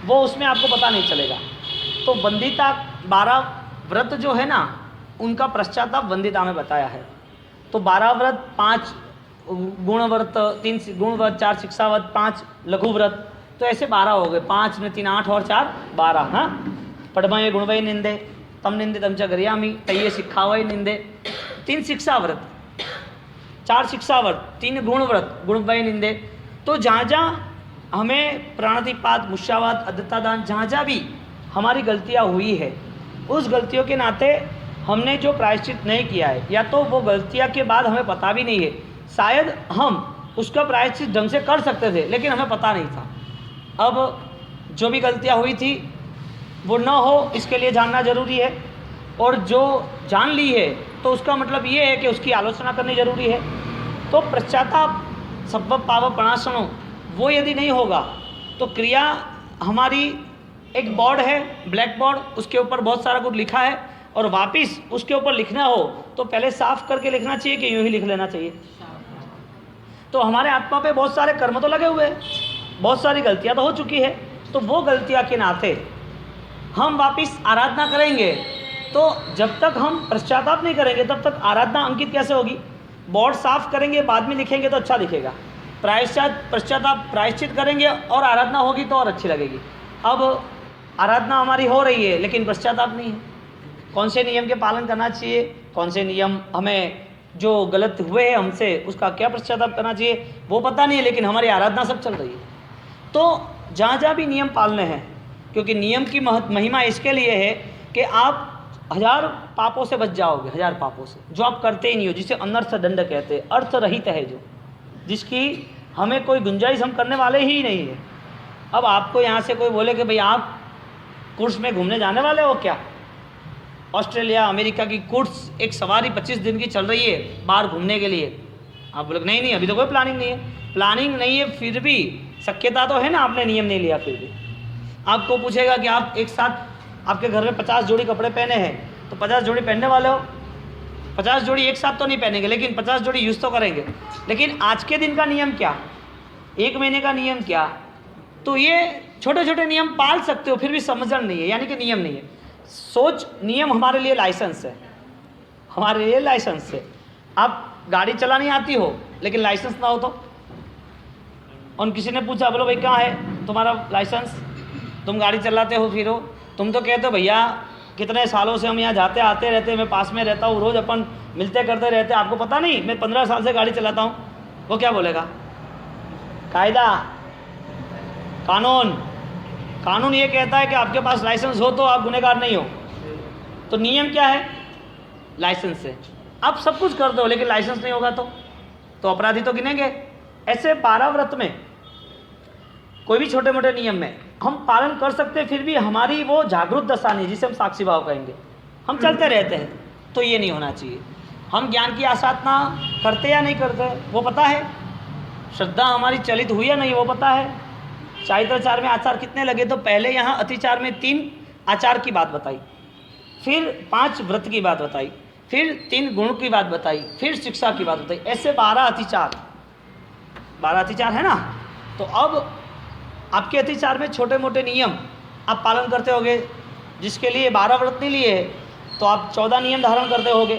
वो उसमें आपको पता नहीं चलेगा। तो वंदिता 12 व्रत जो है ना, उनका पश्चाताप वंदिता में बताया है। तो 12 व्रत, 5 गुण व्रत, 3 गुण व्रत, 4 शिक्षा व्रत, 5 लघु व्रत, तो ऐसे 12 हो गए। 5 में 3 8 और 4 12। हाँ, पढ़मय गुणवय निंदे, तम निंदे तम च गरियामी, तय्ये शिक्षावय निंदे। 3 शिक्षा व्रत, 4 शिक्षा व्रत, 3 गुण व्रत, गुणवय निंदे। तो जहाँ जहाँ हमें प्राणातिपात, मुष्यावाद, अदत्तादान, जहाँ जहाँ भी हमारी गलतियाँ हुई है, उस गलतियों के नाते हमने जो प्रायश्चित नहीं किया है, या तो वो गलतियाँ के बाद हमें पता भी नहीं है, शायद हम उसका प्रायश्चित ढंग से कर सकते थे लेकिन हमें पता नहीं था। अब जो भी गलतियाँ हुई थी वो न हो, इसके लिए जानना जरूरी है। और जो जान ली है तो उसका मतलब ये है कि उसकी आलोचना करनी जरूरी है। तो पश्चाताप सब्ब पाव प्रणाशनो, वो यदि नहीं होगा तो क्रिया हमारी एक बोर्ड है, ब्लैक बोर्ड, उसके ऊपर बहुत सारा कुछ लिखा है और वापस उसके ऊपर लिखना हो तो पहले साफ करके लिखना चाहिए कि यूँ ही लिख लेना चाहिए। तो हमारे आत्मा पे बहुत सारे कर्म तो लगे हुए हैं, बहुत सारी गलतियां तो हो चुकी है। तो वो गलतियां के नाते हम वापस आराधना करेंगे, तो जब तक हम पश्चाताप नहीं करेंगे तब तक आराधना अंकित कैसे होगी। बोर्ड साफ करेंगे बाद में लिखेंगे तो अच्छा दिखेगा, पश्चाताप प्रायश्चित करेंगे और आराधना होगी तो और अच्छी लगेगी। अब आराधना हमारी हो रही है लेकिन पश्चाताप नहीं है। कौन से नियम के पालन करना चाहिए, कौन से नियम हमें जो गलत हुए हैं हमसे उसका क्या पश्चाताप करना चाहिए वो पता नहीं है, लेकिन हमारी आराधना सब चल रही है। तो जहाँ जहाँ भी नियम पालने हैं, क्योंकि नियम की महिमा इसके लिए है कि आप 1000 पापों से बच जाओगे, 1000 पापों से जो आप करते ही नहीं हो, जिसे अनर्थ दंड कहते हैं, अर्थ रहित है, जो जिसकी हमें कोई गुंजाइश हम करने वाले ही नहीं है। अब आपको यहाँ से कोई बोले कि भाई आप कुर्स में घूमने जाने वाले हो क्या, ऑस्ट्रेलिया अमेरिका की कोर्स एक सवारी 25 दिन की चल रही है बाहर घूमने के लिए। आप बोलोगे नहीं नहीं अभी तो कोई प्लानिंग नहीं है। प्लानिंग नहीं है फिर भी शक्यता तो है ना, आपने नियम नहीं लिया फिर भी। आपको पूछेगा कि आप एक साथ आपके घर में 50 जोड़ी कपड़े पहने हैं तो 50 जोड़ी पहनने वाले हो। 50 जोड़ी एक साथ तो नहीं पहनेंगे लेकिन 50 जोड़ी यूज़ तो करेंगे। लेकिन आज के दिन का नियम क्या, एक महीने का नियम क्या, तो ये छोटे छोटे नियम पाल सकते हो फिर भी समझन नहीं है, यानी कि नियम नहीं है। सोच नियम हमारे लिए लाइसेंस है, हमारे लिए लाइसेंस है। आप गाड़ी चलानी आती हो लेकिन लाइसेंस ना हो तो, और किसी ने पूछा बोलो भाई कहाँ है तुम्हारा लाइसेंस, तुम गाड़ी चलाते हो फिर हो, तुम तो कहते हो भैया कितने सालों से हम यहाँ जाते आते रहते, मैं पास में रहता हूँ, रोज़ अपन मिलते करते रहते, आपको पता नहीं मैं 15 साल से गाड़ी चलाता हूँ। वो क्या बोलेगा, कायदा कानून, कानून ये कहता है कि आपके पास लाइसेंस हो तो आप गुनहगार नहीं हो। तो नियम क्या है, लाइसेंस है। आप सब कुछ कर दो लेकिन लाइसेंस नहीं होगा तो अपराधी तो गिनेंगे। ऐसे 12 व्रत में कोई भी छोटे मोटे नियम में हम पालन कर सकते हैं, फिर भी हमारी वो जागरूक दशा नहीं, जिसे हम साक्षी भाव कहेंगे, हम चलते रहते हैं, तो ये नहीं होना चाहिए। हम ज्ञान की आसाधना करते या नहीं करते वो पता है, श्रद्धा हमारी चलित हुई या नहीं वो पता है। चारित्राचार में आचार कितने लगे, तो पहले यहाँ अतिचार में 3 आचार की बात बताई, फिर 5 व्रत की बात बताई, फिर 3 गुण की बात बताई, फिर शिक्षा की बात बताई, ऐसे 12 अतिचार है ना। तो अब आपके अतिचार में छोटे मोटे नियम आप पालन करते होगे, जिसके लिए 12 व्रत नहीं लिए तो आप 14 नियम धारण करते होगे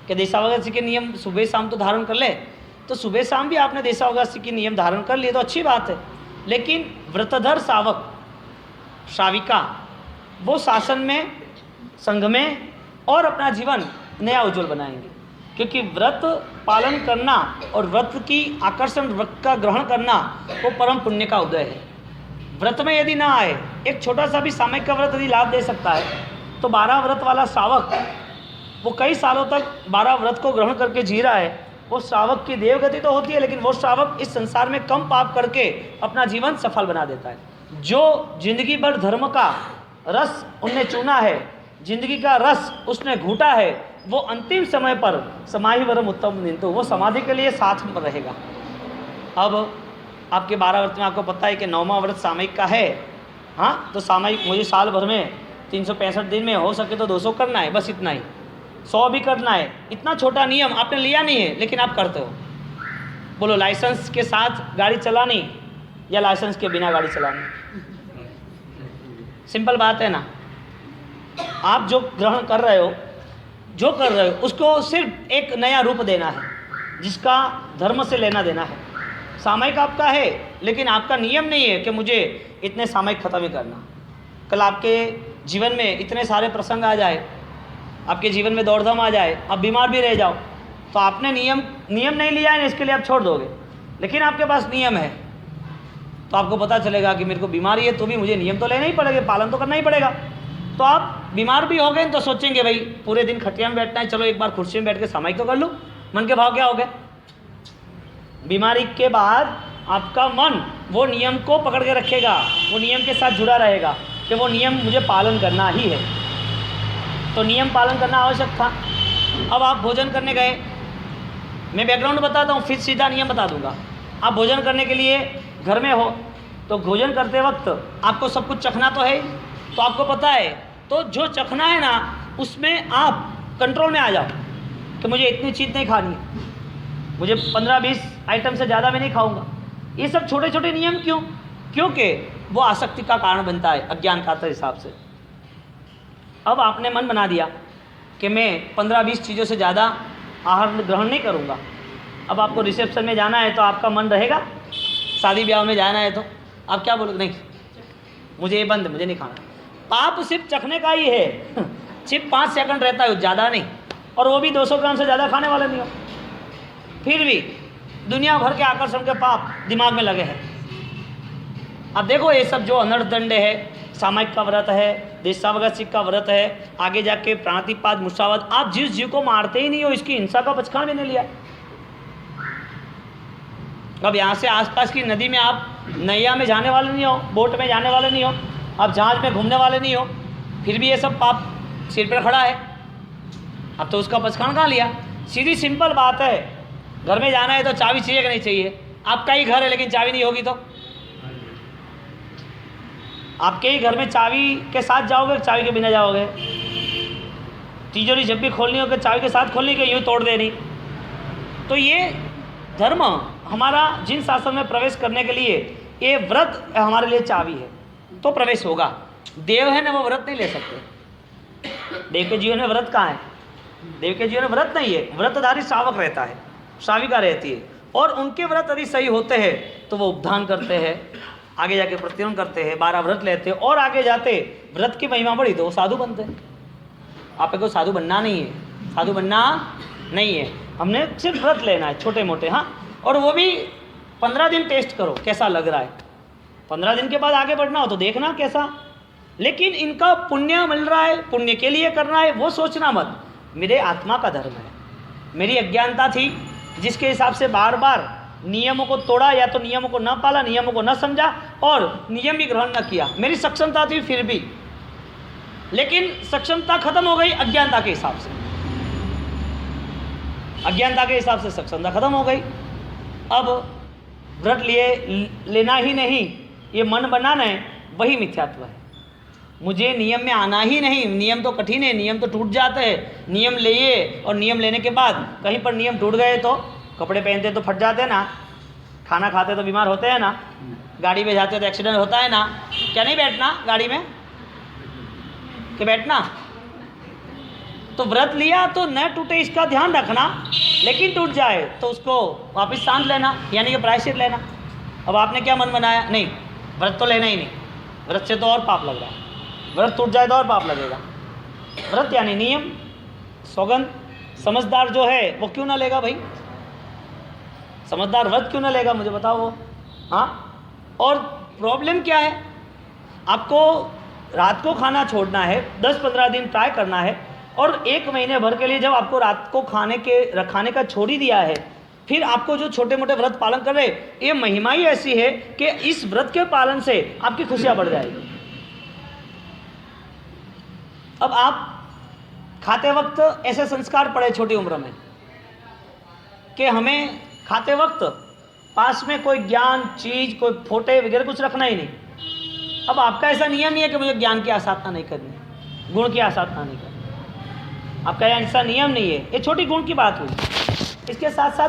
कि देशावगासी के नियम सुबह शाम तो धारण कर ले, तो सुबह शाम भी आपने देशावगासी के नियम धारण कर लिए तो अच्छी बात है। लेकिन व्रतधर सावक श्राविका वो शासन में, संघ में और अपना जीवन नया उज्जवल बनाएंगे, क्योंकि व्रत पालन करना और व्रत की आकर्षण व्रत का ग्रहण करना वो परम पुण्य का उदय है। व्रत में यदि ना आए, एक छोटा सा भी सामयिक का व्रत यदि लाभ दे सकता है तो 12 व्रत वाला श्रावक वो कई सालों तक 12 व्रत को ग्रहण करके जी रहा है, वो श्रावक की देवगति तो होती है, लेकिन वो श्रावक इस संसार में कम पाप करके अपना जीवन सफल बना देता है। जो जिंदगी भर धर्म का रस उनने चुना है, जिंदगी का रस उसने घूटा है, वो अंतिम समय पर समाहि वरम उत्तम निंतु, वो समाधि के लिए साथ में रहेगा। अब आपके 12 व्रत में आपको पता है कि 9वां व्रत सामयिक का है। हाँ, तो सामयिक मुझे साल भर में 365 दिन में हो सके तो 200 करना है, बस इतना ही, 100 भी करना है। इतना छोटा नियम आपने लिया नहीं है लेकिन आप करते हो। बोलो लाइसेंस के साथ गाड़ी चलानी या लाइसेंस के बिना गाड़ी चलानी, सिंपल बात है ना। आप जो ग्रहण कर रहे हो, जो कर रहे हो, उसको सिर्फ एक नया रूप देना है जिसका धर्म से लेना देना है। सामयिक आपका है लेकिन आपका नियम नहीं है कि मुझे इतने सामयिक खत्म ही करना। कल आपके जीवन में इतने सारे प्रसंग आ जाए, आपके जीवन में दौड़धाम आ जाए, आप बीमार भी रह जाओ, तो आपने नियम नहीं लिया है ना, इसके लिए आप छोड़ दोगे। लेकिन आपके पास नियम है तो आपको पता चलेगा कि मेरे को बीमारी है तो भी मुझे नियम तो लेना ही पड़ेगा, पालन तो करना ही पड़ेगा। तो आप बीमार भी हो गए तो सोचेंगे भाई पूरे दिन खटिया में बैठना है, चलो एक बार कुर्सी में बैठ के सामयिक तो कर लूँ। मन के भाव क्या हो गए, बीमारी के बाद आपका मन वो नियम को पकड़ के रखेगा, वो नियम के साथ जुड़ा रहेगा कि वो नियम मुझे पालन करना ही है। तो नियम पालन करना आवश्यक था। अब आप भोजन करने गए, मैं बैकग्राउंड बताता हूँ फिर सीधा नियम बता दूंगा। आप भोजन करने के लिए घर में हो तो भोजन करते वक्त आपको सब कुछ चखना तो है, तो आपको पता है, तो जो चखना है ना उसमें आप कंट्रोल में आ जाओ कि मुझे इतनी चीज़ नहीं खानी है, मुझे 15-20 आइटम से ज़्यादा मैं नहीं खाऊंगा। ये सब छोटे छोटे नियम क्यों, क्योंकि वो आसक्ति का कारण बनता है अज्ञान का हिसाब से। अब आपने मन बना दिया कि मैं 15-20 चीज़ों से ज़्यादा आहार ग्रहण नहीं करूँगा। अब आपको रिसेप्शन में जाना है तो आपका मन रहेगा, शादी ब्याह में जाना है तो आप क्या बोलोगे, नहीं मुझे ये बंद, मुझे नहीं खाना। पाप सिर्फ चखने का ही है, सिर्फ 5 सेकंड रहता है, ज़्यादा नहीं, और वो भी 200 ग्राम से ज़्यादा खाने वाले नहीं हो। फिर भी दुनिया भर के आकर्षण के पाप दिमाग में लगे हैं। अब देखो ये सब जो अनर्थ दंड है, सामयिक का व्रत है, देशावगासी का व्रत है, आगे जाके प्राणातिपात मुसावत, आप जिस जीव को मारते ही नहीं हो इसकी हिंसा का बचकान भी नहीं लिया। अब यहाँ से आसपास की नदी में आप नैया में जाने वाले नहीं हो, बोट में जाने वाले नहीं हो, आप जहाज में घूमने वाले नहीं हो, फिर भी ये सब पाप सिर पर खड़ा है। अब तो उसका पचकान कहाँ लिया। सीधी सिंपल बात है, घर में जाना है तो चाबी चाहिए कि नहीं चाहिए। आपका ही घर है लेकिन चाबी नहीं होगी तो आपके ही घर में चाबी के साथ जाओगे, चाबी के बिना जाओगे। तिजोरी जब भी खोलनी होगी चाबी के साथ खोलनी, कि यूँ तोड़ देनी। तो ये धर्म हमारा जिन शासन में प्रवेश करने के लिए ये व्रत हमारे लिए चाबी है, तो प्रवेश होगा। देव है ना, वो व्रत नहीं ले सकते। देव के जीवन में व्रत कहाँ है? देव के जीवन में व्रत नहीं है। व्रतधारी श्रावक रहता है, श्राविका रहती है, और उनके व्रत यदि सही होते हैं तो वो उपधान करते हैं, आगे जाके प्रतिदिन करते हैं, 12 व्रत लेते हैं, और आगे जाते व्रत की महिमा बढ़ी तो वो साधु बनते हैं। आपको साधु बनना नहीं है, साधु बनना नहीं है, हमने सिर्फ व्रत लेना है छोटे मोटे। हाँ, और वो भी 15 दिन टेस्ट करो कैसा लग रहा है। 15 दिन के बाद आगे बढ़ना हो तो देखना कैसा। लेकिन इनका पुण्य मिल रहा है, पुण्य के लिए करना है, वो सोचना मत मेरे आत्मा का धर्म है। मेरी अज्ञानता थी जिसके हिसाब से बार बार नियमों को तोड़ा, या तो नियमों को न पाला, नियमों को न समझा, और नियम भी ग्रहण न किया। मेरी सक्षमता थी फिर भी, लेकिन सक्षमता खत्म हो गई अज्ञानता के हिसाब से। अज्ञानता के हिसाब से सक्षमता खत्म हो गई। अब व्रत लेना ही नहीं, ये मन बनाना है, वही मिथ्यात्व है। मुझे नियम में आना ही नहीं। नियम तो कठिन है, नियम तो टूट जाते हैं। नियम लिए और नियम लेने के बाद कहीं पर नियम टूट गए तो कपड़े पहनते तो फट जाते हैं ना, खाना खाते तो बीमार होते हैं ना, गाड़ी में जाते तो एक्सीडेंट होता है ना। क्या नहीं बैठना गाड़ी में कि बैठना? तो व्रत लिया तो न टूटे इसका ध्यान रखना, लेकिन टूट जाए तो उसको वापस सांध लेना, यानी कि प्रायश्चित लेना। अब आपने क्या मन बनाया, नहीं व्रत तो लेना ही नहीं, व्रत से तो और पाप लग रहा है, व्रत टूट जाए तो और पाप लगेगा। व्रत यानी नियम, सौगंध। समझदार जो है वो क्यों ना लेगा भाई? समझदार व्रत क्यों ना लेगा, मुझे बताओ वो। हाँ, और प्रॉब्लम क्या है? आपको रात को खाना छोड़ना है, 10-15 दिन ट्राई करना है, और 1 महीने भर के लिए जब आपको रात को खाने का छोड़ ही दिया है, फिर आपको जो छोटे मोटे व्रत पालन कर रहे, ये महिमा ही ऐसी है कि इस व्रत के पालन से आपकी खुशियाँ बढ़ जाएगी। अब आप खाते वक्त ऐसे संस्कार पड़े छोटी उम्र में कि हमें खाते वक्त पास में कोई ज्ञान चीज़, कोई फोटे वगैरह कुछ रखना ही नहीं। अब आपका ऐसा नियम नहीं है कि मुझे ज्ञान की आसाधना नहीं करनी, गुण की आसाधना नहीं करनी। आपका ऐसा नियम नहीं है, ये छोटी गुण की बात हुई। इसके साथ साथ